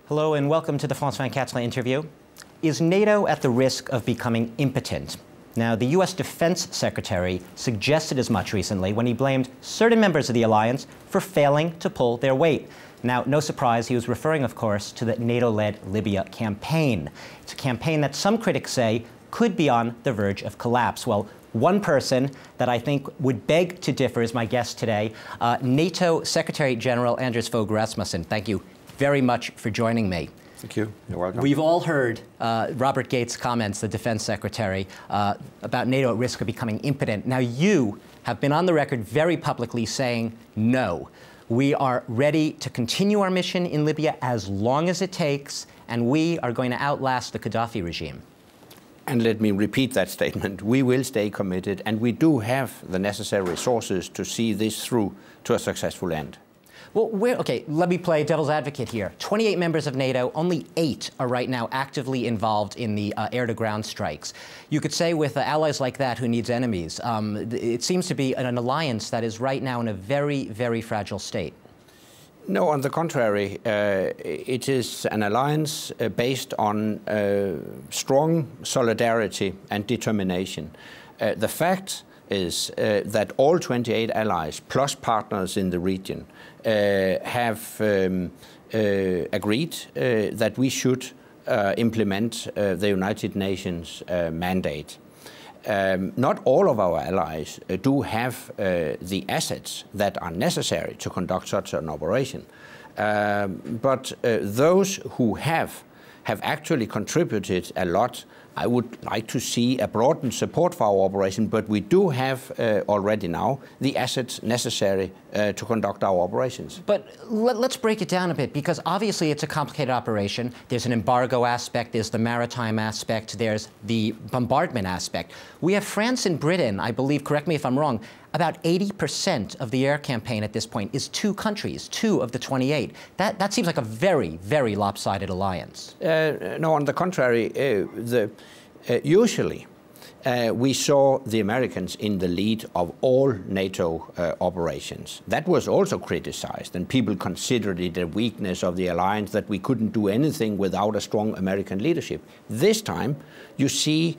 Hello and welcome to the France 24 interview. Is NATO at the risk of becoming impotent? Now, the US Defense Secretary suggested as much recently when he blamed certain members of the alliance for failing to pull their weight. Now, no surprise, he was referring, of course, to the NATO-led Libya campaign. It's a campaign that some critics say could be on the verge of collapse. Well, one person that I think would beg to differ is my guest today, NATO Secretary General Anders Fogh Rasmussen. Thank you very much for joining me. Thank you. You're welcome. We've all heard Robert Gates' comments, the Defense Secretary, about NATO at risk of becoming impotent. Now, you have been on the record very publicly saying no. We are ready to continue our mission in Libya as long as it takes, and we are going to outlast the Gaddafi regime. And let me repeat that statement. We will stay committed, and we do have the necessary resources to see this through to a successful end. Well, okay, let me play devil's advocate here. 28 members of NATO, only 8 are right now actively involved in the air-to-ground strikes. You could say with allies like that, who needs enemies? It seems to be an alliance that is right now in a very, very fragile state. No, on the contrary, it is an alliance based on strong solidarity and determination. The fact is that all 28 allies, plus partners in the region, have agreed that we should implement the United Nations mandate. Not all of our allies do have the assets that are necessary to conduct such an operation. But those who have actually contributed a lot. I would like to see a broadened support for our operation, but we do have already now the assets necessary to conduct our operations. But let's break it down a bit, because obviously it's a complicated operation. There's an embargo aspect, there's the maritime aspect, there's the bombardment aspect. We have France and Britain, I believe, correct me if I'm wrong, about 80% of the air campaign at this point is 2 countries, 2 of the 28. That seems like a very, very lopsided alliance. No, on the contrary, usually we saw the Americans in the lead of all NATO operations. That was also criticized, and people considered it a weakness of the alliance that we couldn't do anything without a strong American leadership. This time, you see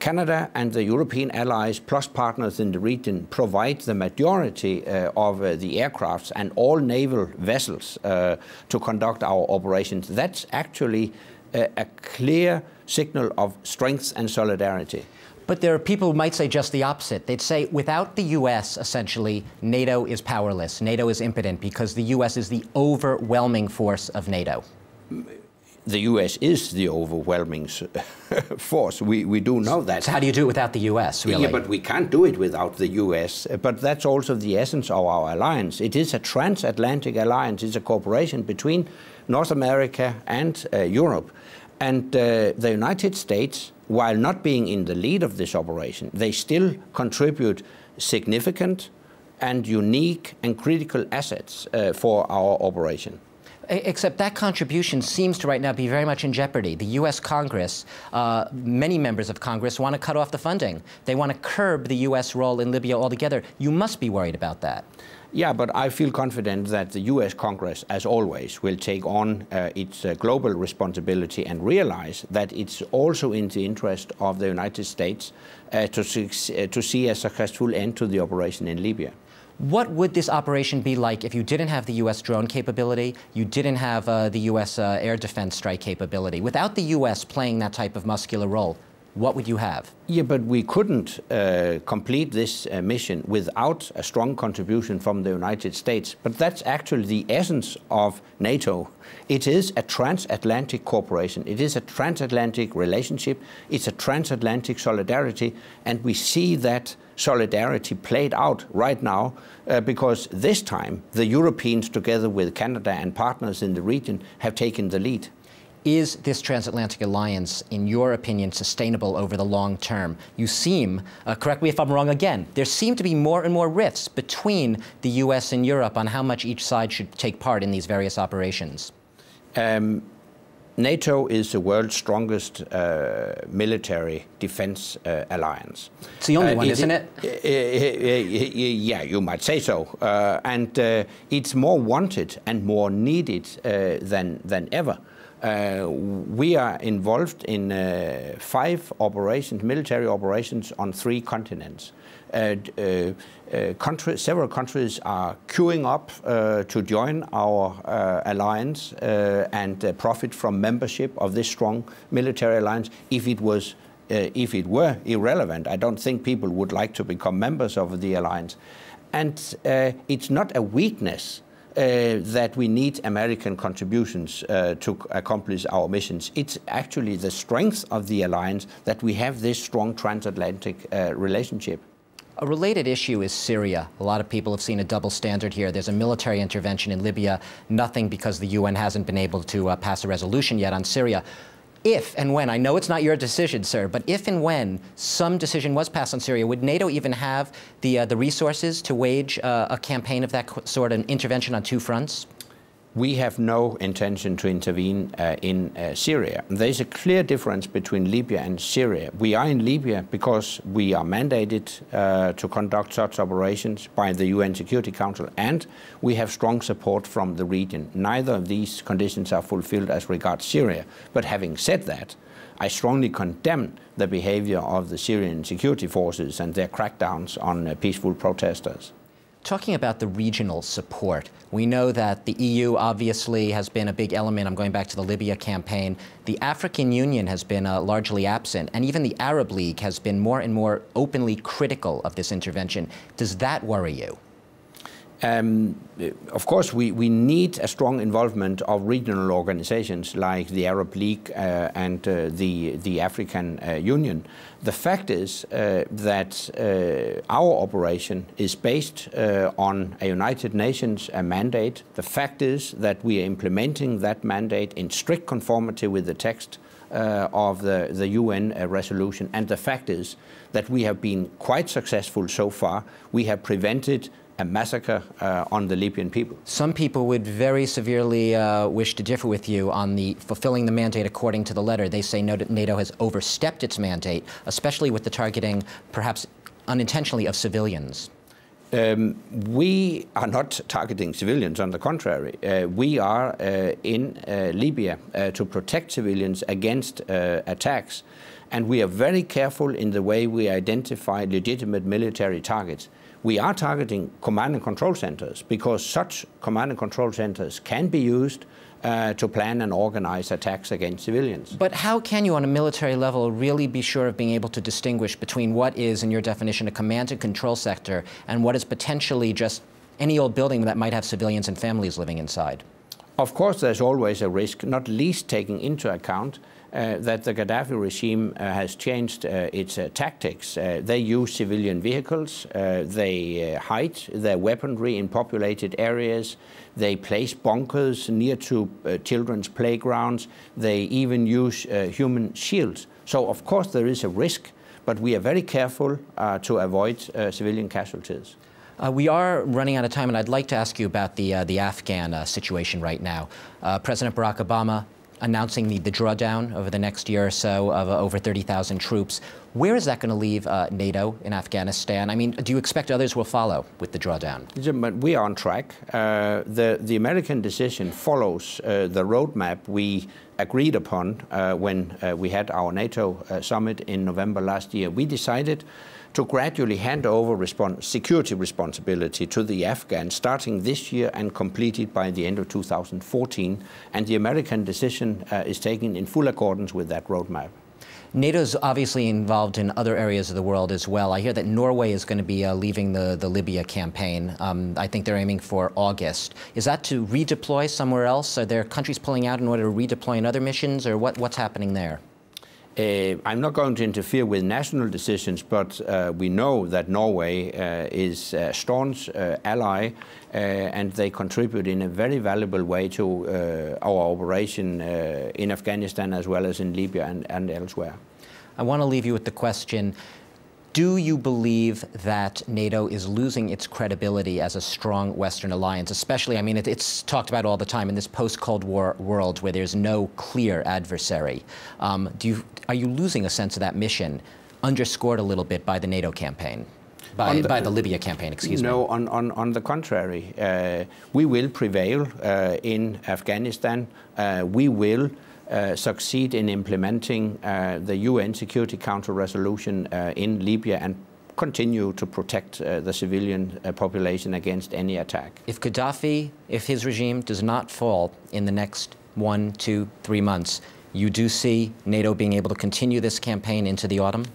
Canada and the European allies, plus partners in the region, provide the majority of the aircrafts and all naval vessels to conduct our operations. That's actually a clear signal of strength and solidarity. But there are people who might say just the opposite. They'd say without the U.S., essentially, NATO is powerless. NATO is impotent because the U.S. is the overwhelming force of NATO. The U.S. is the overwhelming force. We do know that. So how do you do it without the U.S., really? Yeah, but we can't do it without the U.S. But that's also the essence of our alliance. It is a transatlantic alliance. It's a cooperation between North America and Europe. And the United States, while not being in the lead of this operation, they still contribute significant and unique and critical assets for our operation. Except that contribution seems to right now be very much in jeopardy. The U.S. Congress, many members of Congress want to cut off the funding. They want to curb the U.S. role in Libya altogether. You must be worried about that. Yeah, but I feel confident that the U.S. Congress, as always, will take on its global responsibility and realize that it's also in the interest of the United States to see a successful end to the operation in Libya. What would this operation be like if you didn't have the U.S. drone capability, you didn't have the U.S. air defense strike capability? Without the U.S. playing that type of muscular role, what would you have? Yeah, but we couldn't complete this mission without a strong contribution from the United States. But that's actually the essence of NATO. It is a transatlantic cooperation. It is a transatlantic relationship. It's a transatlantic solidarity. And we see that solidarity played out right now because this time the Europeans, together with Canada and partners in the region, have taken the lead. Is this transatlantic alliance, in your opinion, sustainable over the long term? You seem, correct me if I'm wrong again, there seem to be more and more rifts between the U.S. and Europe on how much each side should take part in these various operations. NATO is the world's strongest military defense alliance. It's the only one, isn't it? Yeah, you might say so. And it's more wanted and more needed than ever. We are involved in 5 operations, military operations on 3 continents. Several countries are queuing up to join our alliance and profit from membership of this strong military alliance. If it were irrelevant, I don't think people would like to become members of the alliance. And it's not a weakness that we need American contributions to accomplish our missions. It's actually the strength of the alliance that we have this strong transatlantic relationship. A related issue is Syria. A lot of people have seen a double standard here. There's a military intervention in Libya, nothing because the UN hasn't been able to pass a resolution yet on Syria. If and when, I know it's not your decision, sir, but if and when some decision was passed on Syria, would NATO even have the resources to wage a campaign of that sort, an intervention on 2 fronts? We have no intention to intervene in Syria. There's a clear difference between Libya and Syria. We are in Libya because we are mandated to conduct such operations by the UN Security Council, and we have strong support from the region. Neither of these conditions are fulfilled as regards Syria. But having said that, I strongly condemn the behavior of the Syrian security forces and their crackdowns on peaceful protesters. Talking about the regional support, we know that the EU obviously has been a big element. I'm going back to the Libya campaign. The African Union has been largely absent, and even the Arab League has been more and more openly critical of this intervention. Does that worry you? Of course, we need a strong involvement of regional organizations like the Arab League and the African Union. The fact is that our operation is based on a United Nations mandate. The fact is that we are implementing that mandate in strict conformity with the text of the UN resolution. And the fact is that we have been quite successful so far. We have prevented a massacre on the Libyan people. Some people would very severely wish to differ with you on the fulfilling the mandate according to the letter. They say NATO has overstepped its mandate, especially with the targeting, perhaps unintentionally, of civilians. We are not targeting civilians, on the contrary. We are in Libya to protect civilians against attacks. And we are very careful in the way we identify legitimate military targets. We are targeting command and control centers because such command and control centers can be used to plan and organize attacks against civilians. But how can you, on a military level, really be sure of being able to distinguish between what is, in your definition, a command and control sector and what is potentially just any old building that might have civilians and families living inside? Of course, there's always a risk, not least taking into account that the Gaddafi regime has changed its tactics. They use civilian vehicles, they hide their weaponry in populated areas, they place bunkers near to children's playgrounds, they even use human shields. So of course there is a risk, but we are very careful to avoid civilian casualties. We are running out of time, and I'd like to ask you about the Afghan situation right now. President Barack Obama announcing the drawdown over the next year or so of over 30,000 troops. Where is that going to leave NATO in Afghanistan? I mean, do you expect others will follow with the drawdown? We are on track. The American decision follows the roadmap we agreed upon when we had our NATO summit in November last year. We decided to gradually hand over security responsibility to the Afghans starting this year and completed by the end of 2014. And the American decision is taken in full accordance with that roadmap. NATO is obviously involved in other areas of the world as well. I hear that Norway is going to be leaving the Libya campaign. I think they're aiming for August. Is that to redeploy somewhere else? Are there countries pulling out in order to redeploy in other missions, or what's happening there? I'm not going to interfere with national decisions, but we know that Norway is a staunch ally, and they contribute in a very valuable way to our operation in Afghanistan as well as in Libya and elsewhere. I want to leave you with the question, Do you believe that NATO is losing its credibility as a strong Western alliance, especially, I mean, it's talked about all the time in this post-Cold War world where there's no clear adversary. Are you losing a sense of that mission, underscored a little bit by the NATO campaign? By the Libya campaign, excuse me. No, on the contrary. We will prevail in Afghanistan. We will succeed in implementing the UN Security Council resolution in Libya and continue to protect the civilian population against any attack. If Gaddafi, if his regime does not fall in the next 1, 2, 3 months, you do see NATO being able to continue this campaign into the autumn?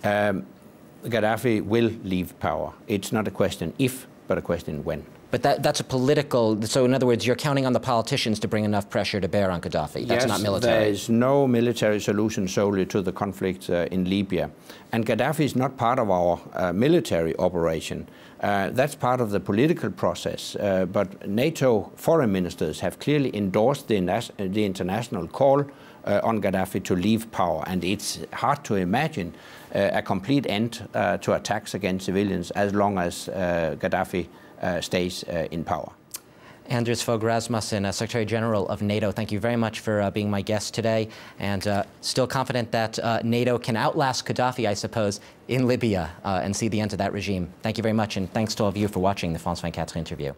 Gaddafi will leave power. It's not a question if, but a question when. But that's a political, so in other words, you're counting on the politicians to bring enough pressure to bear on Gaddafi. That's not military. There is no military solution solely to the conflict in Libya. And Gaddafi is not part of our military operation. That's part of the political process. But NATO foreign ministers have clearly endorsed the international call on Gaddafi to leave power. And it's hard to imagine a complete end to attacks against civilians as long as Gaddafi stays in power. Anders Fogh Rasmussen, Secretary General of NATO, thank you very much for being my guest today, and still confident that NATO can outlast Gaddafi, I suppose, in Libya and see the end of that regime. Thank you very much, and thanks to all of you for watching the France 24 interview.